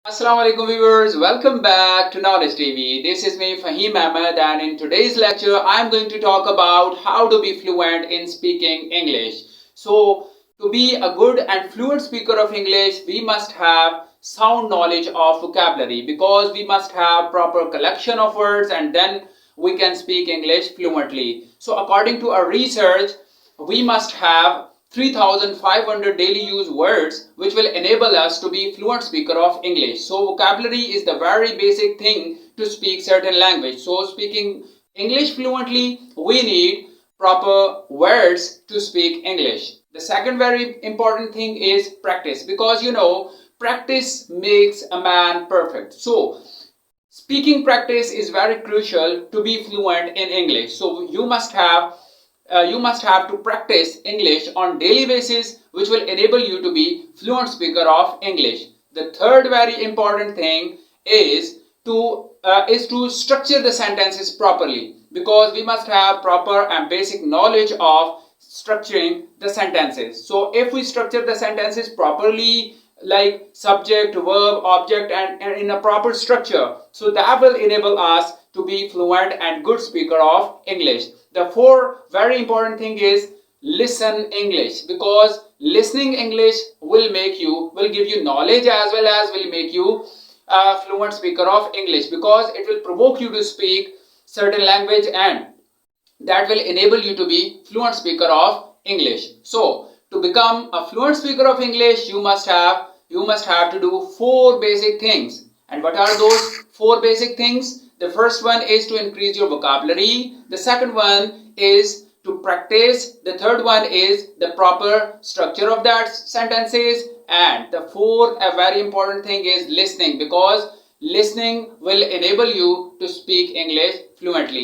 Assalamu alaikum viewers, welcome back to Knowledge TV. This is me Fahim Ahmed, and in today's lecture I am going to talk about how to be fluent in speaking English. So to be a good and fluent speaker of English, we must have sound knowledge of vocabulary, because we must have proper collection of words and then we can speak English fluently. So according to our research, we must have 3,500 daily use words which will enable us to be fluent speaker of English. So vocabulary is the very basic thing to speak certain language. So speaking English fluently, we need proper words to speak English. The second very important thing is practice, because practice makes a man perfect. So speaking practice is very crucial to be fluent in English. So you must have to practice English on daily basis, which will enable you to be fluent speaker of English. The third very important thing is to structure the sentences properly, because we must have proper and basic knowledge of structuring the sentences. So if we structure the sentences properly, like subject, verb, object, and in a proper structure, so that will enable us to be fluent and good speaker of English. The fourth very important thing is listen English, because listening English will give you knowledge as well as will make you a fluent speaker of English, because it will provoke you to speak certain language, and that will enable you to be fluent speaker of English. So to become a fluent speaker of English, you must have to do four basic things. And what are those four basic things? The first one is to increase your vocabulary. The second one is to practice. The third one is the proper structure of that sentences. And the fourth, a very important thing, is listening, because listening will enable you to speak English fluently.